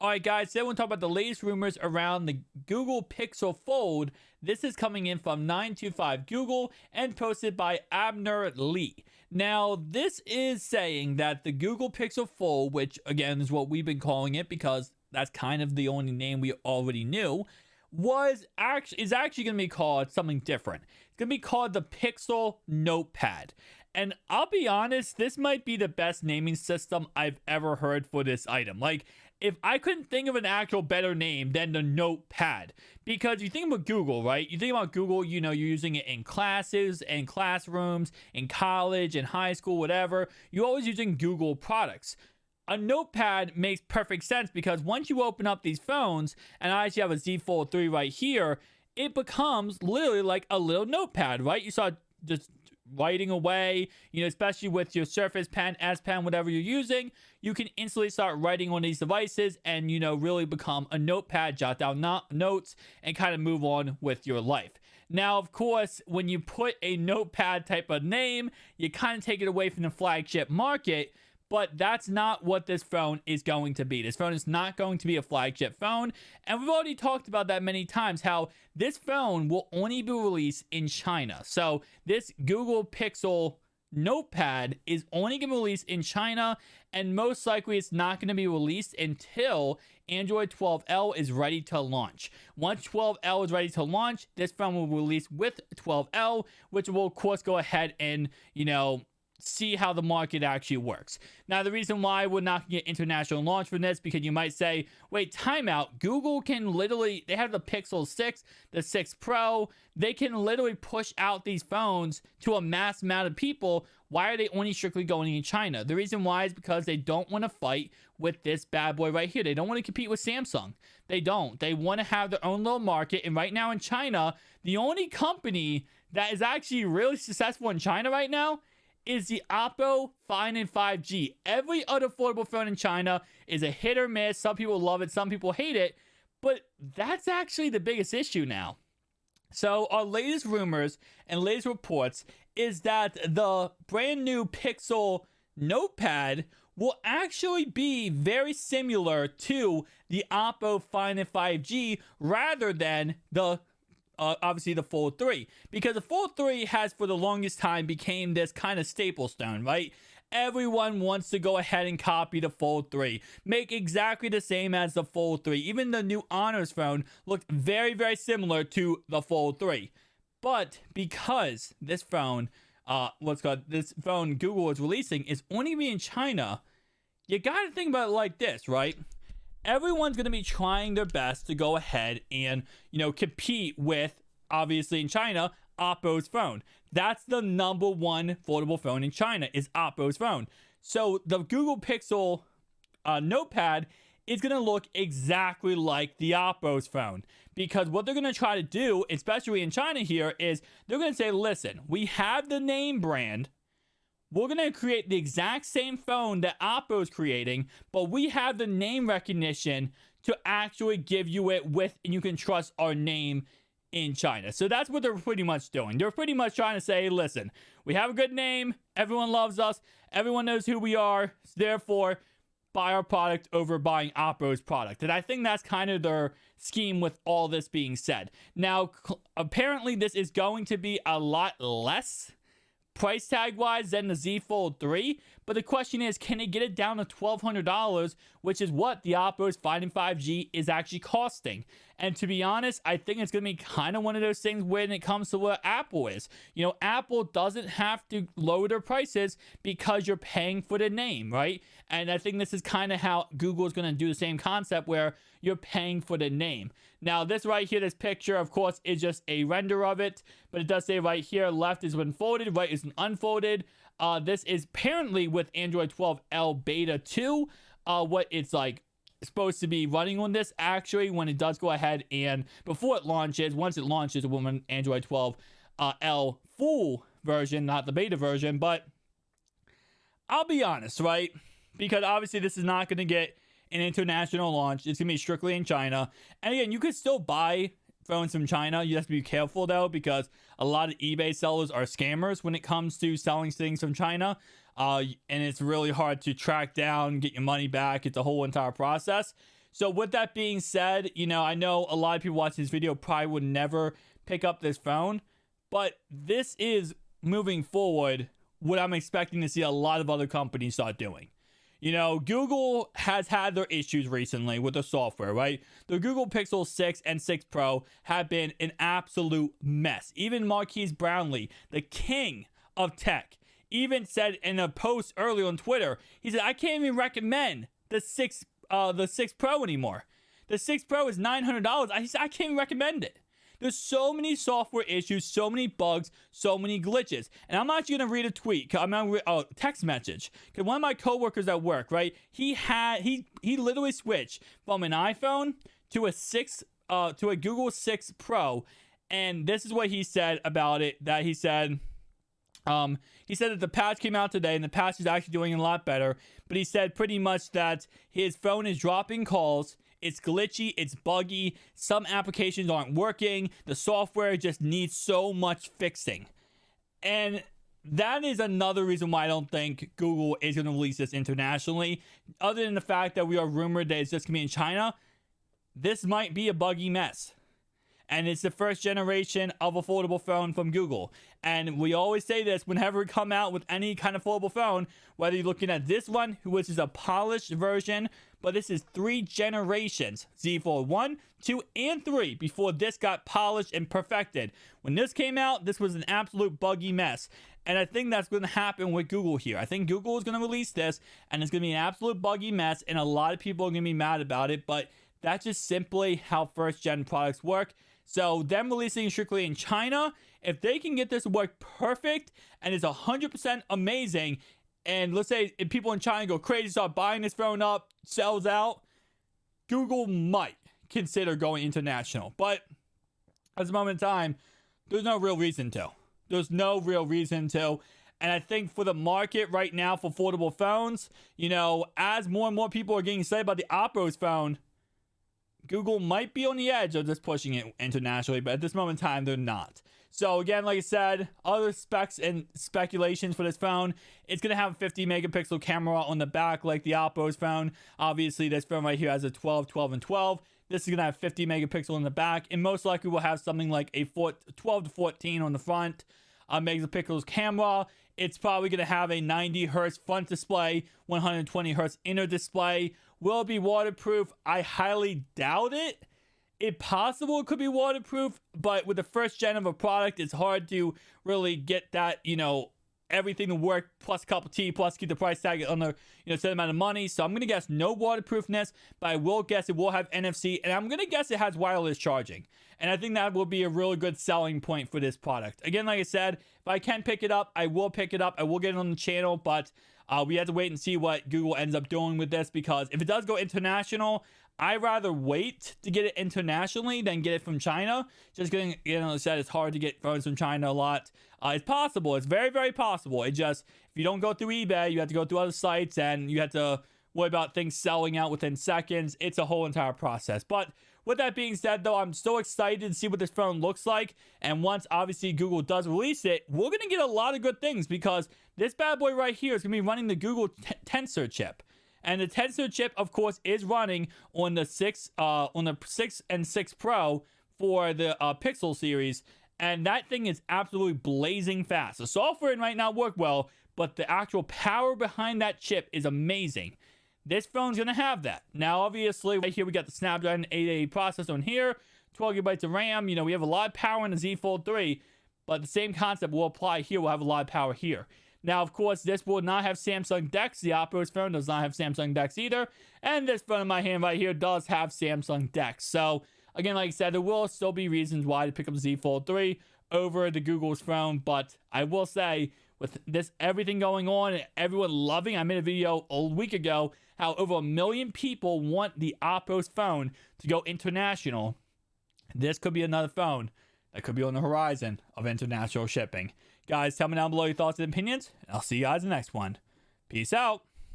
All right, guys, today we'll talk about the latest rumors around the Google Pixel Fold. This is coming in from 925 Google and posted by Abner Lee. Now, this is saying that the Google Pixel Fold, which again is what we've been calling it because that's kind of the only name we already knew, is actually going to be called something different. It's going to be called the Pixel Notepad. And I'll be honest, this might be the best naming system I've ever heard for this item. Like, if I couldn't think of an actual better name than the Notepad, because you think about Google, right? You think about Google, you're using it in classes and classrooms, in college, in high school, whatever. You're always using Google products. A notepad makes perfect sense because once you open up these phones, and I actually have a Z Fold 3 right here, it becomes literally like a little notepad, right? You saw just writing away, especially with your Surface Pen, S Pen, whatever you're using, you can instantly start writing on these devices and, really become a notepad, jot down notes, and kind of move on with your life. Now, of course, when you put a notepad type of name, you kind of take it away from the flagship market. But that's not what this phone is going to be. This phone is not going to be a flagship phone. And we've already talked about that many times, how this phone will only be released in China. So this Google Pixel Notepad is only going to be released in China. And most likely it's not going to be released until Android 12L is ready to launch. Once 12L is ready to launch, this phone will be released with 12L, which will, of course, go ahead and, see how the market actually works. Now, the reason why we're not going to get international launch from this, because you might say, wait, timeout. Google can literally, they have the Pixel 6, the 6 Pro. They can literally push out these phones to a mass amount of people. Why are they only strictly going in China? The reason why is because they don't want to fight with this bad boy right here. They don't want to compete with Samsung. They don't. They want to have their own little market. And right now in China, the only company that is actually really successful in China right now is the Oppo Find and 5G. Every other affordable phone in China is a hit or miss. Some people love it, some people hate it, but that's actually the biggest issue now. So our latest rumors and latest reports is that the brand new Pixel Notepad will actually be very similar to the Oppo Find and 5G rather than the obviously the Fold 3, because the Fold 3 has for the longest time became this kind of staple stone, right? Everyone wants to go ahead and copy the Fold 3, make exactly the same as the Fold 3. Even the new Honors phone looked very, very similar to the Fold 3. But because this phone, this phone Google is releasing is only be in China, you gotta think about it like this, right? Everyone's going to be trying their best to go ahead and, compete with, obviously in China, Oppo's phone. That's the number one foldable phone in China is Oppo's phone. So the Google Pixel Notepad is going to look exactly like the Oppo's phone. Because what they're going to try to do, especially in China here, is they're going to say, listen, we have the name brand. We're going to create the exact same phone that Oppo is creating, but we have the name recognition to actually give you it with, and you can trust our name in China. So that's what they're pretty much doing. They're pretty much trying to say, listen, we have a good name. Everyone loves us. Everyone knows who we are. Therefore, buy our product over buying Oppo's product. And I think that's kind of their scheme with all this being said. Now, apparently this is going to be a lot less price tag wise than the Z Fold 3, but the question is, can it get it down to $1,200, which is what the Oppo's Find and 5G is actually costing? And to be honest, I think it's going to be kind of one of those things when it comes to what Apple is. Apple doesn't have to lower their prices because you're paying for the name, right? And I think this is kind of how Google is going to do the same concept where you're paying for the name. Now, this right here, this picture, of course, is just a render of it, but it does say right here, left is when folded, right is when unfolded. This is apparently with Android 12L Beta 2, what it's like supposed to be running on this actually when it does go ahead and before it launches. Once it launches, it will run Android 12L full version, not the beta version. But I'll be honest, right? Because obviously this is not going to get an international launch. It's going to be strictly in China. And again, you could still buy phones from China. You have to be careful though, because a lot of eBay sellers are scammers when it comes to selling things from China. And it's really hard to track down, get your money back. It's a whole entire process. So with that being said, I know a lot of people watching this video probably would never pick up this phone, but this is moving forward what I'm expecting to see a lot of other companies start doing. Google has had their issues recently with the software, right? The Google Pixel 6 and 6 Pro have been an absolute mess. Even Marquise Brownlee, the king of tech, even said in a post earlier on Twitter, he said, I can't even recommend the 6 Pro anymore. The 6 Pro is $900. He said, I can't even recommend it. There's so many software issues, so many bugs, so many glitches. And I'm actually going to read a tweet. I'm going to read a text message. Because one of my coworkers at work, right, he literally switched from an iPhone to a Google 6 Pro. And this is what he said about it. That he said that the patch came out today and the patch is actually doing a lot better. But he said pretty much that his phone is dropping calls. It's glitchy, it's buggy, some applications aren't working, the software just needs so much fixing. And that is another reason why I don't think Google is going to release this internationally. Other than the fact that we are rumored that it's just going to be in China, this might be a buggy mess. And it's the first generation of affordable phone from Google. And we always say this whenever we come out with any kind of affordable phone, whether you're looking at this one, which is a polished version, but this is 3 generations, Z Fold 1, 2, and 3, before this got polished and perfected. When this came out, this was an absolute buggy mess. And I think that's going to happen with Google here. I think Google is going to release this, and it's going to be an absolute buggy mess, and a lot of people are going to be mad about it, but that's just simply how first-gen products work. So them releasing strictly in China, if they can get this to work perfect and it's 100% amazing, and let's say if people in China go crazy, start buying this phone up, sells out, Google might consider going international. But at this moment in time, there's no real reason to. There's no real reason to. And I think for the market right now for affordable phones, as more and more people are getting excited about the Oppo's phone, Google might be on the edge of just pushing it internationally, but at this moment in time, they're not. So again, like I said, other specs and speculations for this phone, it's going to have a 50 megapixel camera on the back like the Oppo's phone. Obviously, this phone right here has a 12, 12, and 12. This is going to have 50 megapixel in the back, and most likely will have something like a 12 to 14 on the front megapixels camera. It's probably going to have a 90 hertz front display, 120 hertz inner display. Will it be waterproof? I highly doubt it. It's possible it could be waterproof, but with the first gen of a product, it's hard to really get that, everything to work, plus a cup of tea, plus keep the price tag on the, set amount of money. So I'm going to guess no waterproofness, but I will guess it will have NFC, and I'm going to guess it has wireless charging. And I think that will be a really good selling point for this product. Again, like I said, if I can pick it up, I will pick it up. I will get it on the channel, but we have to wait and see what Google ends up doing with this, because if it does go international, I'd rather wait to get it internationally than get it from China. Just getting, said it's hard to get phones from China a lot. It's possible. It's very, very possible. It just, if you don't go through eBay, you have to go through other sites, and you have to worry about things selling out within seconds. It's a whole entire process. But with that being said, though, I'm so excited to see what this phone looks like. And once, obviously, Google does release it, we're going to get a lot of good things, because this bad boy right here is going to be running the Google Tensor chip. And the Tensor chip, of course, is running on the 6 and 6 Pro for the Pixel series. And that thing is absolutely blazing fast. The software might not work well, but the actual power behind that chip is amazing. This phone's going to have that. Now, obviously, right here we got the Snapdragon 880 processor on here, 12 gigabytes of RAM. We have a lot of power in the Z Fold 3, but the same concept will apply here. We'll have a lot of power here. Now, of course, this will not have Samsung DeX. The Oppo's phone does not have Samsung DeX either. And this phone in my hand right here does have Samsung DeX. So, again, like I said, there will still be reasons why to pick up the Z Fold 3 over the Google's phone. But I will say, with this everything going on and everyone loving, I made a video a week ago how over 1 million people want the Oppo's phone to go international. This could be another phone that could be on the horizon of international shipping. Guys, tell me down below your thoughts and opinions, and I'll see you guys in the next one. Peace out.